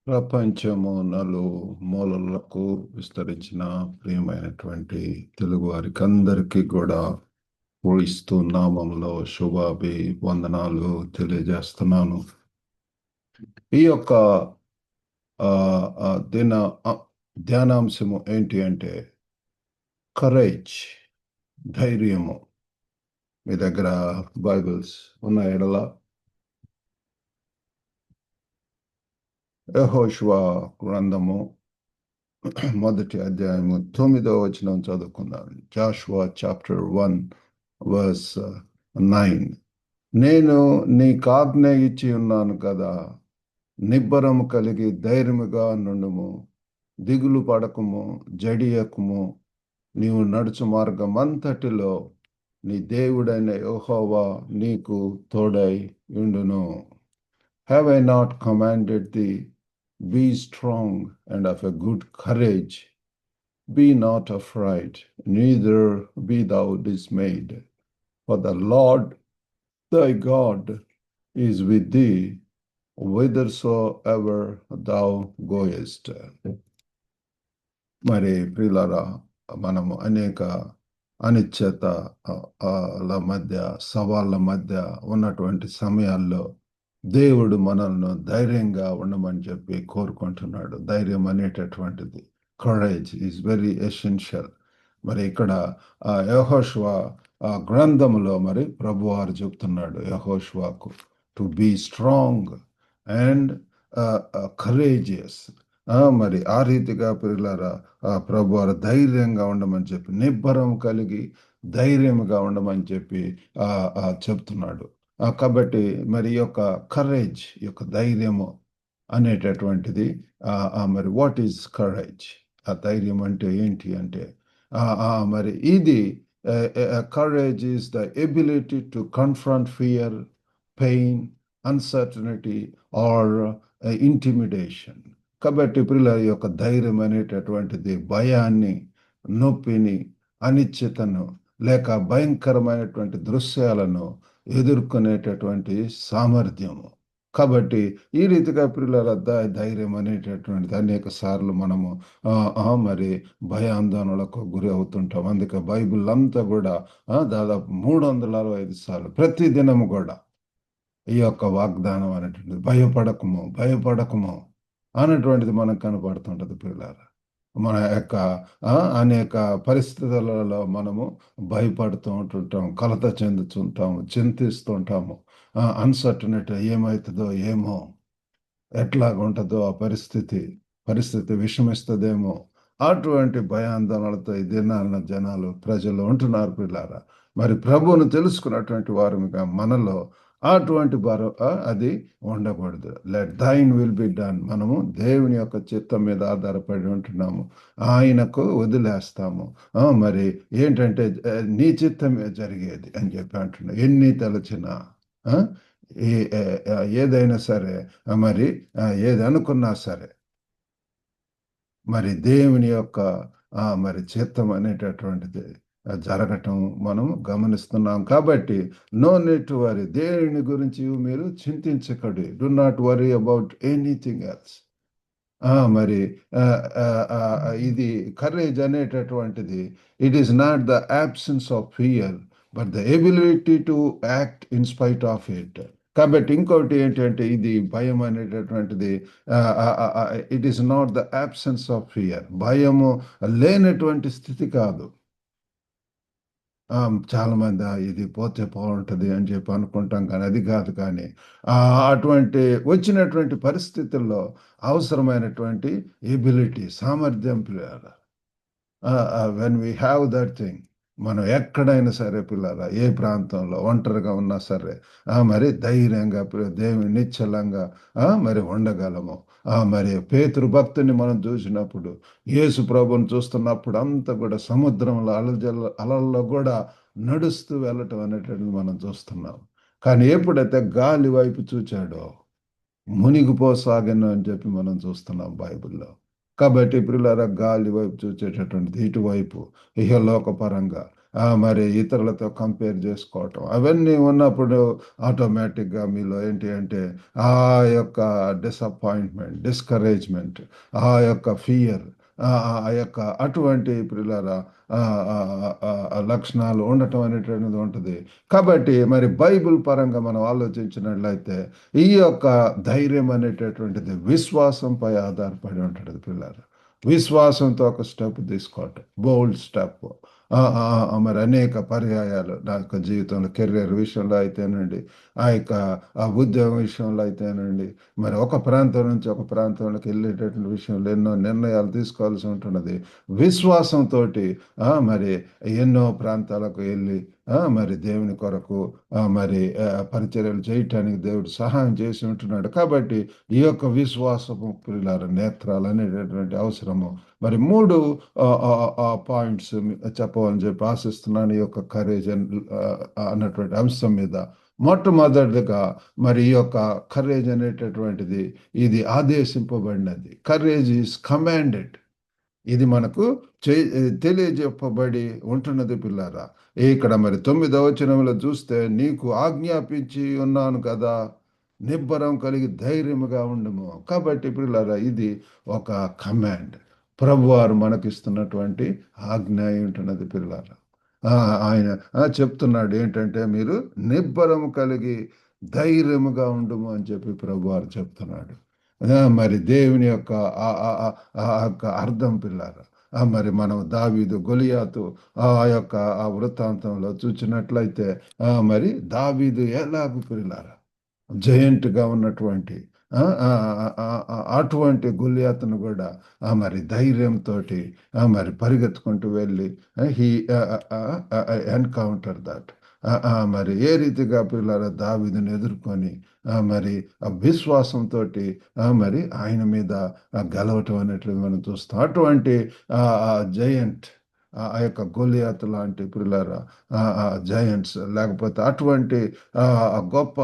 ప్రపంచము మూలలకు విస్తరించిన ప్రియమైనటువంటి తెలుగు వారికి అందరికీ కూడా క్రీస్తు నామంలో వందనాలు తెలియజేస్తున్నాను. ఈ యొక్క ఆ, దిన ధ్యానాంశము ఏంటి అంటే కరేజ్, ధైర్యము. మీ దగ్గర బైబిల్స్ ఉన్న ఎడల యెహోషువ గ్రంథము మొదటి అధ్యాయము 9వ వచనం చదువుకుందాం. Joshua chapter 1 verse 9. నేను నీకు ఆజ్ఞ ఇచ్చి ఉన్నాను కదా, నిబ్బరము కలిగి ధైర్యముగా నుండుము, దిగులు పడకము, జడియకుము. నీవు నడుచు మార్గమంతటిలో నీ దేవుడైన యెహోవా నీకు తోడై ఉండును. Have I not commanded thee? Be strong and of a good courage. Be not afraid, neither be thou dismayed. For the Lord thy God is with thee, whithersoever thou goest. మరి ప్రియులారా, మనము అనేక అనిశ్చతల మధ్య, సవాళ్ళ మధ్య ఉన్నటువంటి సమయాల్లో దేవుడు మనల్ని ధైర్యంగా ఉండమని చెప్పి కోరుకుంటున్నాడు. ధైర్యం అనేటటువంటిది, కరేజ్ ఈజ్ వెరీ ఎసెన్షియల్. మరి ఇక్కడ యెహోషువ గ్రంథంలో మరి ప్రభువారు చెప్తున్నాడు యెహోషువకు to be strong and courageous. మరి ఆ రీతిగా పిల్లరా ప్రభువారు ధైర్యంగా ఉండమని చెప్పి, నిబ్బరం కలిగి ధైర్యంగా ఉండమని చెప్పి చెప్తున్నాడు. కాబట్టి మరి ఈ యొక్క కరేజ్, ఈ యొక్క ధైర్యము అనేటటువంటిది మరి వాట్ ఈజ్ కరేజ్? ఆ ధైర్యం అంటే ఏంటి అంటే మరి ఇది courage is the ability to confront fear, pain, uncertainty or intimidation. కాబట్టి పిల్లల యొక్క ధైర్యం అనేటటువంటిది భయాన్ని, నొప్పిని, అనిశ్చితను లేక భయంకరమైనటువంటి దృశ్యాలను ఎదుర్కొనేటటువంటి సామర్థ్యము. కాబట్టి ఈ రీతిగా పిల్లల ధైర్యం అనేటటువంటిది అనేక సార్లు మనము మరి భయాందోళనలకు గురి అవుతుంటాం. అందుకే బైబిల్ అంతా కూడా దాదాపు 365 సార్లు ప్రతి దినము కూడా ఈ యొక్క వాగ్దానం అనేటువంటిది భయపడకము, భయపడకము అన్నటువంటిది మనకు కనపడుతుంటది పిల్లల. మన యొక్క అనేక పరిస్థితులలో మనము భయపడుతూ ఉంటుంటాం, కలత చెందుతుంటాము, చింతిస్తుంటాము. అన్సర్టనిటీ, ఏమవుతుందో ఏమో, ఎట్లాగుంటుందో ఆ పరిస్థితి విషమిస్తుందేమో, అటువంటి భయాందోళనలతో ఈ దినాన్న ప్రజలు ఉంటున్నారు పిల్లారా. మరి ప్రభువును తెలుసుకున్నటువంటి వారుగా మనలో అటువంటి అది ఉండకూడదు. Let thine will be done. మనము దేవుని యొక్క చిత్తం మీద ఆధారపడి ఉంటున్నాము, ఆయనకు వదిలేస్తాము. మరి ఏంటంటే నీ చిత్తమే జరిగేది అని చెప్పి అంటున్నాం. ఎన్ని తలచినా ఏదైనా సరే, మరి ఏది అనుకున్నా సరే, మరి దేవుని యొక్క మరి చిత్తం అనేటటువంటిది జరగటం మనం గమనిస్తున్నాం. కాబట్టి నో నీడ్ టు వరీ. దేని గురించి మీరు చింతించకండి. Do not worry about anything else. మరి ఇది కరేజ్ అనేటటువంటిది, it is not the absence of fear but the ability to act in spite of it. కాబట్టి ఇంకోటి ఏంటంటే ఇది భయం అనేటటువంటిది, it is not the absence of fear. భయము లేనటువంటి స్థితి కాదు. చాలా మంది ఇది పోతే బాగుంటుంది అని చెప్పి అనుకుంటాం, కానీ అది కాదు. కానీ అటువంటి వచ్చినటువంటి పరిస్థితుల్లో అవసరమైనటువంటి ఎబిలిటీ, సామర్థ్యం పిల్లల, when we have that thing, మనం ఎక్కడైనా సరే పిల్లల, ఏ ప్రాంతంలో ఒంటరిగా ఉన్నా సరే మరి ధైర్యంగా దేవుని నిశ్చలంగా మరి ఉండగలము. మరి పేతురు భక్తుని మనం చూసినప్పుడు, యేసు ప్రభుని చూస్తున్నప్పుడు అంతా కూడా సముద్రంలో అలల్లో కూడా నడుస్తూ వెళ్ళటం అనేటువంటిది మనం చూస్తున్నాం. కానీ ఎప్పుడైతే గాలి వైపు చూచాడో మునిగిపోసాగను అని చెప్పి మనం చూస్తున్నాం బైబిల్లో. కాబట్టి ప్రియులారా, గాలి వైపు చూచేటటువంటిది ఇటువైపు ఇహలోక పరంగా మరి ఇతరులతో కంపేర్ చేసుకోవటం అవన్నీ ఉన్నప్పుడు ఆటోమేటిక్గా మీలో ఏంటి అంటే ఆ యొక్క డిసప్పాయింట్మెంట్, డిస్కరేజ్మెంట్, ఆ యొక్క ఫియర్, ఆ యొక్క అటువంటి పిల్లల లక్షణాలు ఉండటం అనేటువంటిది ఉంటుంది. కాబట్టి మరి బైబిల్ పరంగా మనం ఆలోచించినట్లయితే ఈ యొక్క ధైర్యం అనేటటువంటిది విశ్వాసంపై ఆధారపడి ఉంటుంది పిల్లలు. విశ్వాసంతో ఒక స్టెప్ తీసుకోవటం, బోల్డ్ స్టెప్. మరి అనేక పర్యాయాలు నా యొక్క జీవితంలో కెరియర్ విషయంలో అయితేనండి, ఆ యొక్క ఆ ఉద్యోగం విషయంలో అయితేనండి, మరి ఒక ప్రాంతం నుంచి ఒక ప్రాంతంలోకి వెళ్ళేటటువంటి విషయంలో ఎన్నో నిర్ణయాలు తీసుకోవాల్సి ఉంటున్నది. విశ్వాసంతో మరి ఎన్నో ప్రాంతాలకు వెళ్ళి మరి దేవుని కొరకు మరి పరిచర్యలు చేయటానికి దేవుడు సహాయం చేసి ఉంటున్నాడు. కాబట్టి ఈ యొక్క విశ్వాసము పిల్లల నేత్రాలు అనేటటువంటి అవసరము. మరి మూడు పాయింట్స్ చెప్పాలని చెప్పి ఆశిస్తున్నాను ఈ యొక్క కరేజ్ అన్నటువంటి అంశం మీద. మొట్టమొదటిగా మరి ఈ యొక్క కరేజ్ అనేటటువంటిది ఇది ఆదేశింపబడినది. Courage is commanded. ఇది మనకు తెలియజెప్పబడి ఉంటున్నది పిల్లారా. ఇక్కడ మరి 9వ వచనంలో చూస్తే నీకు ఆజ్ఞాపించి ఉన్నాను కదా, నిబ్బరం కలిగి ధైర్యముగా ఉండము. కాబట్టి పిల్లారా ఇది ఒక కమాండ్. ప్రభువారు మనకిస్తున్నటువంటి ఆజ్ఞ అయి ఉంటున్నది పిల్లారా. ఆ, ఆయన చెప్తున్నాడు ఏంటంటే మీరు నిబ్బరం కలిగి ధైర్యముగా ఉండుము అని చెప్పి ప్రభువారు చెప్తున్నాడు. మరి దేవుని యొక్క ఆ ఆ ఆ ఆ యొక్క అర్థం పిల్లారా. మరి మనం దావీదు గొలియాతు ఆ యొక్క ఆ వృత్తాంతంలో చూసినట్లయితే మరి దావీదు ఎలాగు పిల్లారా జయంట్గా ఉన్నటువంటి ఆ, ఆ, అటువంటి గొలియాతును కూడా మరి ధైర్యంతో మరి పరిగెత్తుకుంటూ వెళ్ళి హీ ఎన్కౌంటర్ దట్ మరి ఏ రీతిగా పిల్లల దావీదుని ఎదుర్కొని మరి ఆ విశ్వాసంతో మరి ఆయన మీద గెలవటం అనేటివి మనం చూస్తాం. అటువంటి జయంట్ ఆ యొక్క గొలియాతు లాంటి పిల్లల జయంట్స్ లేకపోతే అటువంటి గొప్ప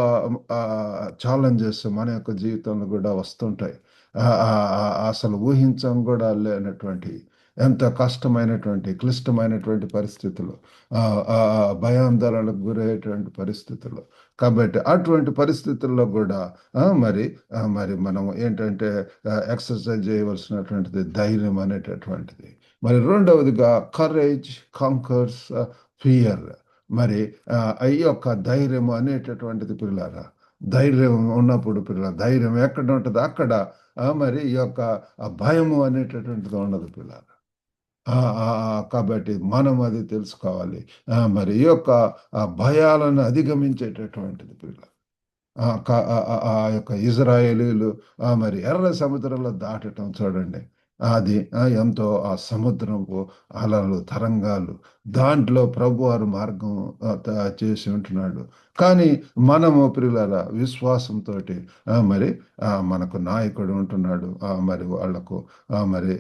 ఛాలెంజెస్ మన యొక్క జీవితంలో కూడా వస్తుంటాయి. అసలు ఊహించం కూడా లేనటువంటి ఎంత కష్టమైనటువంటి క్లిష్టమైనటువంటి పరిస్థితులు, భయాందోళనకు గురయ్యేటువంటి పరిస్థితులు. కాబట్టి అటువంటి పరిస్థితుల్లో కూడా మరి మరి మనం ఏంటంటే ఎక్సర్సైజ్ చేయవలసినటువంటిది ధైర్యం అనేటటువంటిది. మరి రెండవదిగా కరేజ్ కాంకర్స్ ఫియర్. మరి ఈ యొక్క ధైర్యం అనేటటువంటిది పిల్లారా, ధైర్యం ఉన్నప్పుడు పిల్లల ధైర్యం ఎక్కడ ఉంటుందో అక్కడ మరి ఈ యొక్క భయము అనేటటువంటిది ఉండదు పిల్లలు. కాబట్టి మనం అది తెలుసుకోవాలి. మరి ఈ యొక్క భయాలను అధిగమించేటటువంటిది పిల్లలు. ఆ యొక్క ఇజ్రాయేలీలు మరి ఎర్ర సముద్రంలో దాటటం చూడండి. అది ఎంతో ఆ సముద్రపు అలలు, తరంగాలు, దాంట్లో ప్రభువారు మార్గం చేసి ఉంటున్నాడు. కానీ మనము ప్రియులారా విశ్వాసంతో మరి మనకు నాయకుడు ఉంటున్నాడు. మరి వాళ్లకు మరి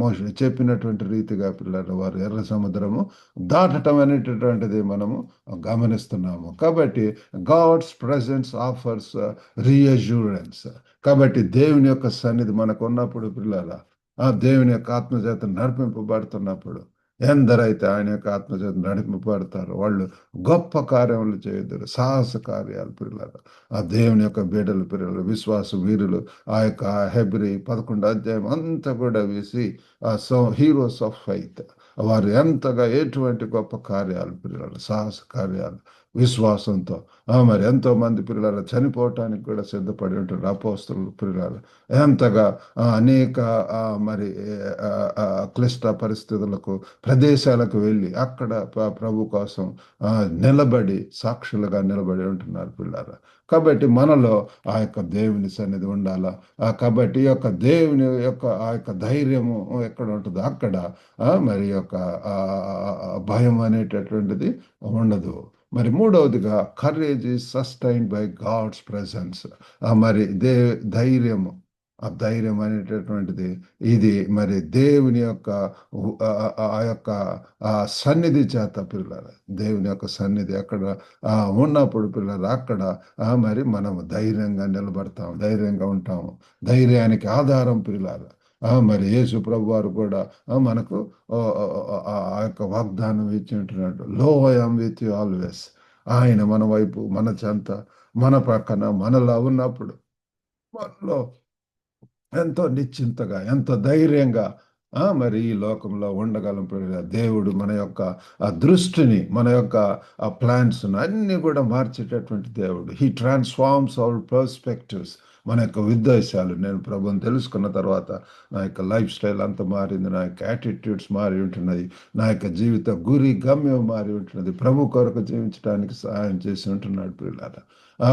మోషే చెప్పినటువంటి రీతిగా పిల్లలు వారు ఎర్ర సముద్రము దాటటం అనేటటువంటిది మనము గమనిస్తున్నాము. కాబట్టి గాడ్స్ ప్రెజెన్స్ ఆఫర్స్ రీఅష్యూరెన్స్. కాబట్టి దేవుని యొక్క సన్నిధి మనకు ఉన్నప్పుడు పిల్లల దేవుని యొక్క ఆత్మచేత నడిపింపబడుతున్నప్పుడు ఎందరైతే ఆయన యొక్క ఆత్మచేత నడిపింపబడతారో వాళ్ళు గొప్ప కార్యములు చేయదురు, సాహస కార్యాలు పిల్లలు. ఆ దేవుని యొక్క బీడలు పిల్లలు, విశ్వాస వీరులు, ఆ యొక్క హెబ్రీ 11వ అధ్యాయం అంతా కూడా వేసి హీరోస్ ఆఫ్ ఫైత్ వారు ఎంతగా ఎటువంటి గొప్ప కార్యాలు పిల్లలు, సాహస కార్యాలు విశ్వాసంతో మరి ఎంతో మంది పిల్లలు చనిపోవటానికి కూడా సిద్ధపడి ఉంటారు. అపోస్తలులు పిల్లలు ఎంతగా అనేక మరి క్లిష్ట పరిస్థితులకు ప్రదేశాలకు వెళ్ళి అక్కడ ప్రభు కోసం నిలబడి సాక్షులుగా నిలబడి ఉంటున్నారు పిల్లలు. కాబట్టి మనలో ఆ యొక్క దేవుని సన్నిధి ఉండాలా. కాబట్టి ఈ యొక్క దేవుని యొక్క ఆ యొక్క ధైర్యము ఎక్కడ ఉంటుందో అక్కడ మరి యొక్క భయం అనేటటువంటిది ఉండదు. మరి మూడవదిగా courage is sustained by God's presence. మరి ధైర్యము, ఆ ధైర్యం అనేటటువంటిది ఇది మరి దేవుని యొక్క ఆ యొక్క సన్నిధి చేత పిల్లలు, దేవుని యొక్క సన్నిధి అక్కడ ఉన్నప్పుడు పిల్లలు అక్కడ మరి మనము ధైర్యంగా నిలబడతాము, ధైర్యంగా ఉంటాము. ధైర్యానికి ఆధారం పిల్లలు మరి యేసు ప్రభు వారు కూడా మనకు ఆ యొక్క వాగ్దానం ఇచ్చి ఉంటున్నాడు. లో I am with you always. ఆయన మన వైపు, మన చెంత, మన పక్కన, మనలా ఉన్నప్పుడు మనలో ఎంతో నిశ్చింతగా, ఎంతో ధైర్యంగా మరి ఈ లోకంలో ఉండగలం ప్రియులారా. దేవుడు మన యొక్క దృష్టిని, మన యొక్క ప్లాన్స్‌ని అన్నీ కూడా మార్చేటటువంటి దేవుడు. హి ట్రాన్స్‌ఫార్మ్స్ అవర్ పర్స్పెక్టివ్స్. మన యొక్క ఉద్దేశాలు నేను ప్రభువుని తెలుసుకున్న తర్వాత నా యొక్క లైఫ్ స్టైల్ అంతా మారింది. నా యొక్క యాటిట్యూడ్స్ మారి ఉంటున్నది. నా యొక్క జీవిత గురి, గమ్యం మారి ఉంటున్నది. ప్రభు కొరకు జీవించడానికి సహాయం చేసి ఉంటున్నాడు ప్రియులారా.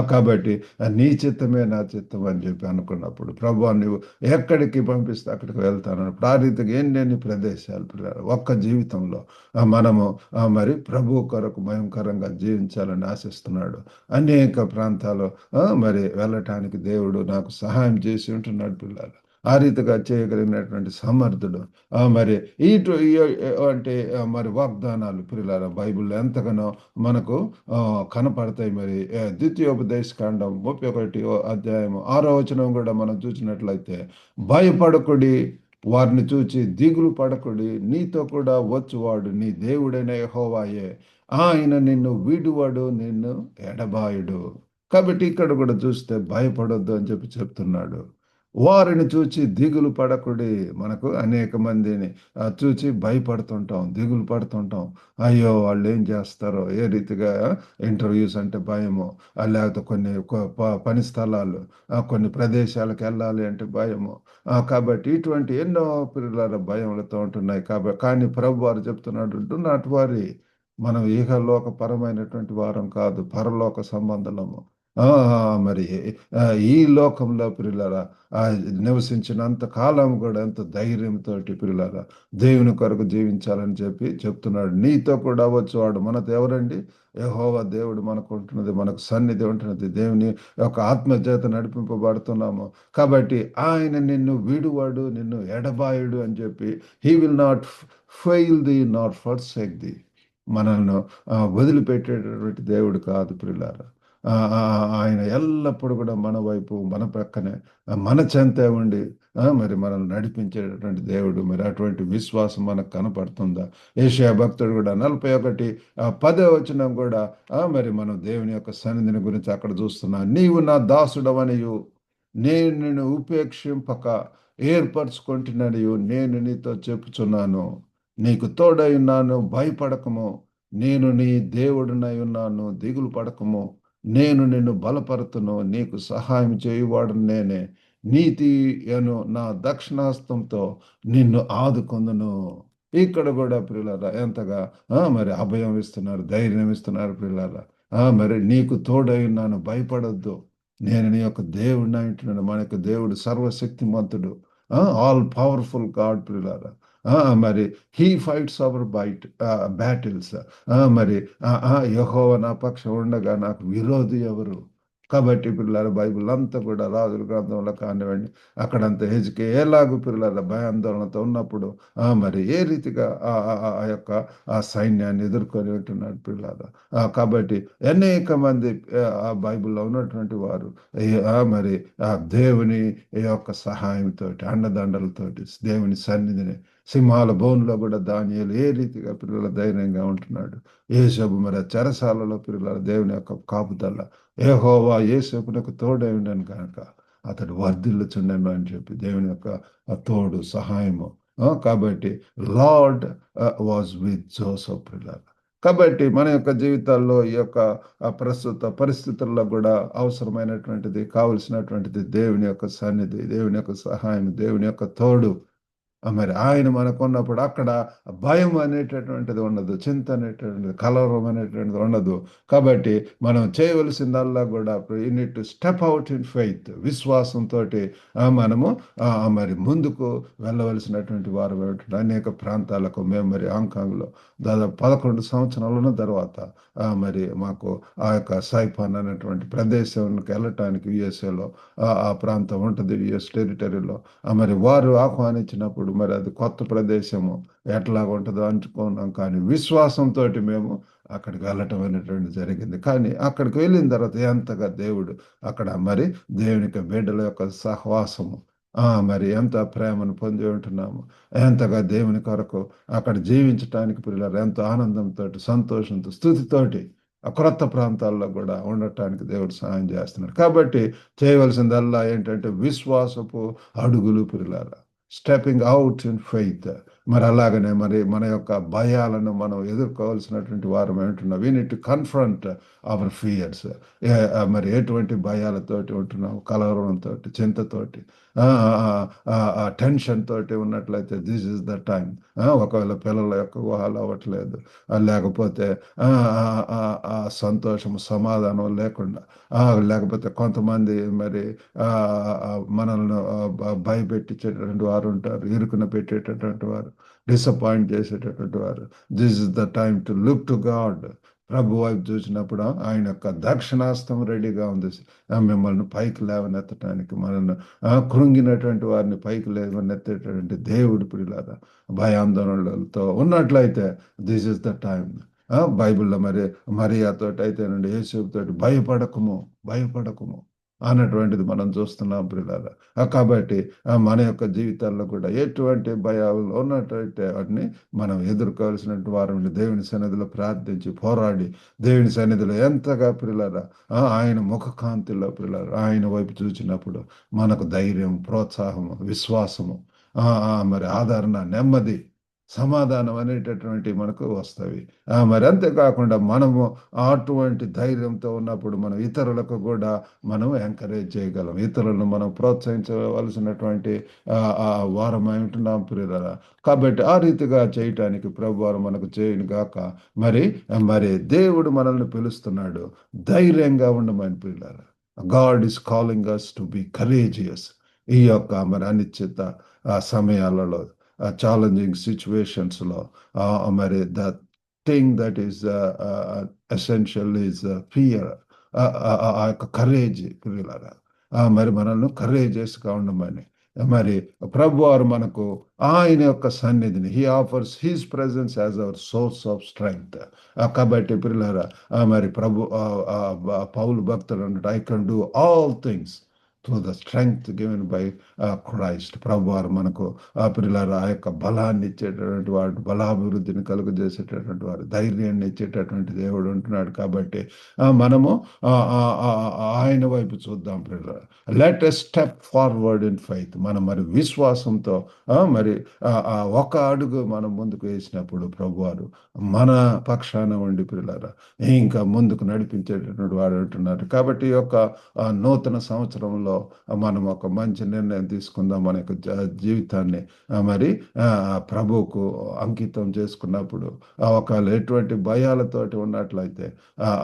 కాబట్టి నీ చిత్తమే నా చిత్తం అని చెప్పి అనుకున్నప్పుడు ప్రభువా నువ్వు ఎక్కడికి పంపిస్తే అక్కడికి వెళ్తాను అన్నప్పుడు ఆ రీతిగా ఎన్నెన్ని ప్రదేశాలు పిల్లలు ఒక్క జీవితంలో మనము మరి ప్రభు కొరకు భయంకరంగా జీవించాలని ఆశిస్తున్నాడు. అనేక ప్రాంతాలు మరి వెళ్ళటానికి దేవుడు నాకు సహాయం చేసి ఉంటున్నాడు పిల్లలు. ఆ రీతిగా చేయగలిగినటువంటి సమర్థుడు. మరి అంటే మరి వాగ్దానాలు పిల్లల బైబిల్లో ఎంతగానో మనకు కనపడతాయి. మరి ద్వితీయోపదేశ కాండం 31 అధ్యాయం 6వ వచనం కూడా మనం చూసినట్లయితే, భయపడకుడి, వారిని చూచి దిగులు పడకుడి, నీతో కూడా వచ్చువాడు నీ దేవుడైన యెహోవాయే, ఆయన నిన్ను వీడువాడు, నిన్ను ఎడబాయుడు. కాబట్టి ఇక్కడ కూడా చూస్తే భయపడొద్దు అని చెప్పి చెప్తున్నాడు. వారిని చూచి దిగులు పడకుడి. మనకు అనేక మందిని చూచి భయపడుతుంటాం, దిగులు పడుతుంటాం. అయ్యో వాళ్ళు ఏం చేస్తారో, ఏ రీతిగా ఇంటర్వ్యూస్ అంటే భయము, లేకపోతే కొన్ని పని స్థలాలు, కొన్ని ప్రదేశాలకు వెళ్ళాలి అంటే భయము. కాబట్టి ఇటువంటి ఎన్నో పిల్లల భయములతో ఉంటున్నాయి. కాబట్టి కానీ ప్రభు వారు చెప్తున్నాడు, డు నాట్ వరీ. మనం ఇహలోక పరమైనటువంటి వారం కాదు, పరలోక సంబంధులము. ఆ, మరి ఈ లోకంలో పిల్లల నివసించినంత కాలం కూడా ఎంత ధైర్యంతోటి పిల్లల దేవుని కొరకు జీవించాలని చెప్పి చెప్తున్నాడు. నీతో కూడా వచ్చేవాడు మనతో ఎవరండి? యెహోవా దేవుడు మనకు ఉంటున్నది, మనకు సన్నిధి ఉంటున్నది. దేవుని యొక్క ఆత్మ చేత నడిపింపబడుతున్నాము. కాబట్టి ఆయన నిన్ను వీడువాడు, నిన్ను ఎడబాయుడు అని చెప్పి he will not fail the not forsake the. మనల్ని వదిలిపెట్టేటటువంటి దేవుడు కాదు ప్రియులారా. ఆయన ఎల్లప్పుడూ కూడా మన వైపు, మన ప్రక్కనే, మన చెంతే ఉండి మరి మనల్ని నడిపించేటటువంటి దేవుడు. మరి అటువంటి విశ్వాసం మనకు కనపడుతుందా? యెషయా భక్తుడు కూడా 41 10వ వచనం కూడా మరి మనం దేవుని యొక్క సన్నిధిని గురించి అక్కడ చూస్తున్నాం. నీవు నా దాసుడవనియు, నేను నిన్ను ఉపేక్షింపక ఏర్పరచుకుంటున్నానియు నేను నీతో చెప్పుచున్నాను. నీకు తోడై ఉన్నాను, భయపడకము. నేను నీ దేవుడినై ఉన్నాను, దిగులు పడకము. నేను నిన్ను బలపరుతును, నీకు సహాయం చేయువాడను నేనే. నీతి అను నా దక్షిణాస్తంతో నిన్ను ఆదుకొందును. ఇక్కడ కూడా ప్రియులారా ఎంతగా మరి అభయం ఇస్తున్నారు, ధైర్యం ఇస్తున్నారు ప్రియులారా. మరి నీకు తోడై ఉన్నాను, భయపడొద్దు. నేను నీ యొక్క దేవుడిని అంటున్నాను. మన యొక్క దేవుడు సర్వశక్తిమంతుడు, ఆల్ పవర్ఫుల్ గాడ్ ప్రియులారా. మరి హీ ఫైట్స్ అవర్ బ్యాటిల్స్. మరి యెహోవా నా పక్షం ఉండగా నాకు విరోధి ఎవరు? కాబట్టి పిల్లల బైబిల్ అంతా కూడా రాజుల గ్రంథంలో కానివ్వండి, అక్కడంతా ఎలాగూ పిల్లల భయాందోళనతో ఉన్నప్పుడు మరి ఏ రీతిగా ఆ యొక్క ఆ సైన్యాన్ని ఎదుర్కొని ఉంటున్నాడు పిల్లల. కాబట్టి అనేక మంది ఆ బైబిల్లో ఉన్నటువంటి వారు మరి ఆ దేవుని యొక్క సహాయంతో, అండదండలతోటి, దేవుని సన్నిధిని, సింహాల బోన్లో కూడా దానియేలు ఏ రీతిగా పిల్లల ధైర్యంగా ఉంటున్నాడు. యేషోబు మరి ఆ చెరసాలలో పిల్లల దేవుని యొక్క కాపుదల, యెహోవా యేసేపునకు తోడై ఉండెను కనుక అతడు వర్ధిల్లుచుండెను అని చెప్పి దేవుని యొక్క తోడు, సహాయము. కాబట్టి లార్డ్ వాజ్ విత్ జోసెఫ్ పిల్లల. కాబట్టి మన యొక్క జీవితాల్లో ఈ యొక్క ప్రస్తుత పరిస్థితుల్లో కూడా అవసరమైనటువంటిది, కావలసినటువంటిది దేవుని యొక్క సన్నిధి, దేవుని యొక్క సహాయం, దేవుని యొక్క తోడు. మరి ఆయన మనకున్నప్పుడు అక్కడ భయం అనేటటువంటిది ఉండదు, చింత అనేటటువంటిది, కలవరం అనేటువంటిది ఉండదు. కాబట్టి మనం చేయవలసిందల్లా కూడా you need to step out in faith. విశ్వాసంతో మనము మరి ముందుకు వెళ్ళవలసినటువంటి వారు. అనేక ప్రాంతాలకు మేము మరి హాంకాంగ్లో దాదాపు 11 సంవత్సరాలు ఉన్న తర్వాత మరి మాకు ఆ యొక్క సైపాన్ అనేటువంటి ప్రదేశానికి వెళ్ళటానికి యుఎస్ఏలో ఆ ప్రాంతం ఉంటుంది, యుఎస్ టెరిటరీలో. మరి వారు ఆహ్వానించినప్పుడు మరి అది కొత్త ప్రదేశము, ఎట్లా ఉంటుందో అనుకున్నాం. కానీ విశ్వాసంతో మేము అక్కడికి వెళ్ళటం అనేటువంటి జరిగింది. కానీ అక్కడికి వెళ్ళిన తర్వాత ఎంతగా దేవుడు అక్కడ మరి దేవునికి బిడ్డల యొక్క సహవాసము, మరి ఎంత ప్రేమను పొంది ఉంటున్నాము. ఎంతగా దేవుని కొరకు అక్కడ జీవించటానికి ప్రియులారా ఎంతో ఆనందంతోటి, సంతోషంతో, స్తుతితోటి ఆ క్రొత్త ప్రాంతాల్లో కూడా ఉండటానికి దేవుడు సహాయం చేస్తున్నాడు. కాబట్టి చేయవలసిందల్లా ఏంటంటే విశ్వాసపు అడుగులు ప్రియులారా. Stepping out in faith. మరి అలాగనే మరి మన యొక్క భయాలను మనం ఎదుర్కోవాల్సినటువంటి వారమై ఉంటున్నాం. We need to confront our fears. మరి ఎటువంటి భయాలతోటి ఉంటున్నాం, కలవరంతోటి, చింతతోటి, టెన్షన్ తోటి ఉన్నట్లయితే దిస్ ఇస్ ద టైం. ఒకవేళ పిల్లల యొక్క ఊహలు అవ్వట్లేదు, లేకపోతే ఆ, ఆ, ఆ, ఆ సంతోషం సమాధానం లేకుండా, లేకపోతే కొంతమంది మరి ఆ, మనల్ని భయపెట్టించేటటువంటి వారు ఉంటారు, ఇరుకున పెట్టేటటువంటి వారు, డిసప్పాయింట్ చేసేటటువంటి వారు. This is the time to look to God. ప్రభు వైపు చూసినప్పుడు ఆయన యొక్క దక్షిణాస్తం రెడీగా ఉంది మిమ్మల్ని పైకి లేవనెత్తడానికి, మనల్ని కృంగినటువంటి వారిని పైకి లేవనెత్తేటటువంటి దేవుడు ప్రియులారా. భయాందోళనలతో ఉన్నట్లయితే దిస్ ఇస్ ద టైం. బైబిల్లో మరి మరియాతోటి అయితేనండి, యేసుతోటి భయపడకము, భయపడకము అన్నటువంటిది మనం చూస్తున్నాం ప్రియులారా. కాబట్టి మన యొక్క జీవితాల్లో కూడా ఎటువంటి భయాలు ఉన్నట్టయితే వాటిని మనం ఎదుర్కోవాల్సినటువంటి వారు దేవుని సన్నిధిలో ప్రార్థించి పోరాడి దేవుని సన్నిధిలో ఎంతగా ప్రియులారా ఆయన ముఖకాంతిలో ప్రియులారా ఆయన వైపు చూసినప్పుడు మనకు ధైర్యం, ప్రోత్సాహము, విశ్వాసము, మరి ఆదరణ, నెమ్మది, సమాధానం అనేటటువంటి మనకు వస్తాయి. మరి అంతేకాకుండా మనము అటువంటి ధైర్యంతో ఉన్నప్పుడు మనం ఇతరులకు కూడా మనం ఎంకరేజ్ చేయగలం. ఇతరులను మనం ప్రోత్సహించవలసినటువంటి వారమై ఉంటున్నాం ప్రియులారా. కాబట్టి ఆ రీతిగా చేయటానికి ప్రభువారు మనకు చేయను గాక. మరి మరి దేవుడు మనల్ని పిలుస్తున్నాడు ధైర్యంగా ఉండమని ప్రియులారా. God is calling us to be courageous. ఈ యొక్క మరి అనిశ్చిత సమయాలలో, ఛాలెంజింగ్ సిచ్యువేషన్స్లో మరి the thing that is essential is fear. ఆ యొక్క కరేజ్ ప్రియులారా. మరి మనల్ని కరేజియస్గా ఉండమని మరి ప్రభువారు మనకు ఆయన యొక్క సన్నిధిని he offers his presence as our source of strength. కాబట్టి ప్రియులారా మరి పౌలు భక్తుడు అన్నట్టు I can do all things through the strength given by Christ. ప్రభువారు మనకు ప్రియులారా ఆ యొక్క బలాన్ని ఇచ్చేటటువంటి వాడు, బలాభివృద్ధిని కలుగజేసేటటువంటి వారు, ధైర్యాన్ని ఇచ్చేటటువంటి దేవుడు ఉంటున్నాడు. కాబట్టి మనము ఆయన వైపు చూద్దాం ప్రియులారా. Let's step forward in faith. మనం మరి విశ్వాసంతో మరి ఒక అడుగు మనం ముందుకు వేసినప్పుడు ప్రభువారు మన పక్షాన ఉండి ప్రియులారా ఇంకా ముందుకు నడిపించేటటువంటి వాడు అంటున్నారు. కాబట్టి ఈ యొక్క నూతన సంవత్సరంలో మనం ఒక మంచి నిర్ణయం తీసుకుందాం. మన యొక్క జీవితాన్ని మరి ప్రభువుకు అంకితం చేసుకున్నప్పుడు ఒకవేళ ఎటువంటి భయాలతోటి ఉన్నట్లయితే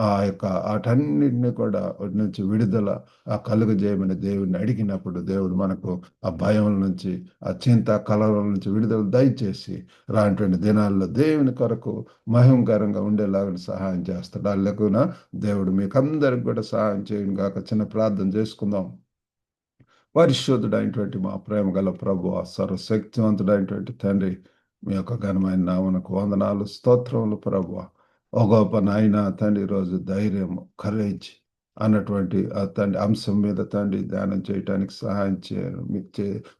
ఆ యొక్క వాటన్నిటిని కూడా వాటి నుంచి విడుదల కలుగజేయమని దేవుడిని అడిగినప్పుడు దేవుడు మనకు ఆ భయం నుంచి, ఆ చింత, కలవరం నుంచి విడుదల దయచేసి రానటువంటి దినాల్లో దేవుని కొరకు మహిమకరంగా ఉండేలాగా సహాయం చేస్తాడు. అల్లకున దేవుడు మీకు అందరికి కూడా సహాయం చేయను గాక. చిన్న ప్రార్థన చేసుకుందాం. పరిశుద్ధుడైనటువంటి మా ప్రేమ గల ప్రభువా, సర్వశక్తివంతుడైనటువంటి తండ్రి, మీ యొక్క ఘనమైన నామమునకు వందనాలు, స్తోత్రములు ప్రభువా. ఓ గొప్ప నాయన తండ్రి, ఈరోజు ధైర్యం, కరేజ్ అన్నటువంటి ఆ తండ్రి అంశం మీద తండ్రి ధ్యానం చేయటానికి సహాయం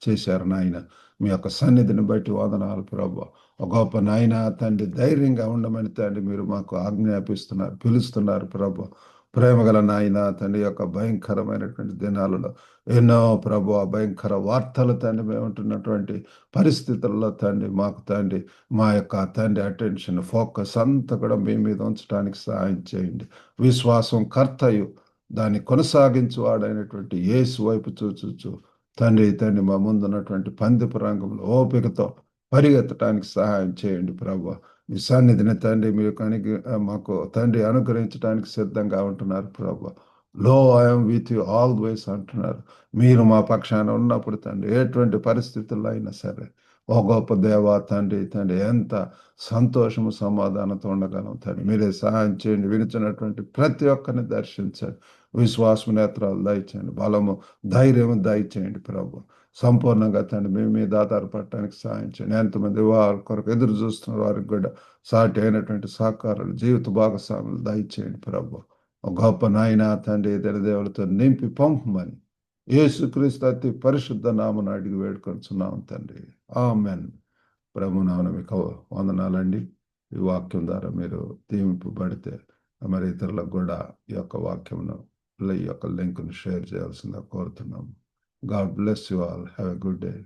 చేశారు నాయన. మీ యొక్క సన్నిధిని బట్టి వందనాలు ప్రభువా. ఒక గొప్ప నాయన తండ్రి, ధైర్యంగా ఉండమని తండ్రి మీరు మాకు ఆజ్ఞాపిస్తున్నారు, పిలుస్తున్నారు ప్రభు. ప్రేమగల నాయన తండ్రి, యొక్క భయంకరమైనటువంటి దినాలలో ఎన్నో ప్రభు భయంకర వార్తలు తండ్రి మేము ఉంటున్నటువంటి పరిస్థితుల్లో తండ్రి మాకు తండ్రి మా యొక్క తండ్రి అటెన్షన్, ఫోకస్ అంతా కూడా మీ మీద ఉంచడానికి సహాయం చేయండి. విశ్వాసం కర్తయు దాన్ని కొనసాగించువాడైనటువంటి యేసు వైపు చూచు తండ్రి తండ్రి మా ముందున్నటువంటి పందిపు రంగంలో ఓపికతో పరిగెత్తడానికి సహాయం చేయండి ప్రభు. మీ సన్నిధిని తండ్రి మీరు కనుక మాకు తండ్రి అనుగ్రహించడానికి సిద్ధంగా ఉంటున్నారు ప్రభు. లో ఐఎమ్ విత్ యూ ఆల్వేస్ అంటున్నారు. మీరు మా పక్షాన ఉన్నప్పుడు తండ్రి ఎటువంటి పరిస్థితుల్లో అయినా సరే ఓ గొప్ప దేవా తండ్రి తండ్రి ఎంత సంతోషము, సమాధానంతో ఉండగలం తండ్రి. మీరే సహాయం చేయండి. వినిచినటువంటి ప్రతి ఒక్కరిని దర్శించండి. విశ్వాసం నేత్రాలు దయచేయండి, బలము, ధైర్యము దయచేయండి ప్రభు. సంపూర్ణంగా తండ్రి మీ మీద ఆధారపడటానికి సహాయం చేయండి. ఎంతమంది వారి కొరకు ఎదురు చూస్తున్న వారికి కూడా సాటి అయినటువంటి సహకారాలు, జీవిత భాగస్వాములు దయచేయండి ప్రభు. ఒక గొప్ప నాయన తండ్రి ఇతర దేవులతో నింపి పంపమని యేసుక్రీస్తు అతి పరిశుద్ధ నామమున అడిగి వేడుకొనుచున్నాం తండ్రి. ఆమేన్. ప్రభు నామమున మీకు వందనాలండి. ఈ వాక్యం ద్వారా మీరు దీవింపబడితే మరి ఇతరులకు కూడా ఈ యొక్క వాక్యమును ఈ యొక్క లింక్ను షేర్ చేయాల్సిందిగా కోరుతున్నాం. God bless you all. Have a good day.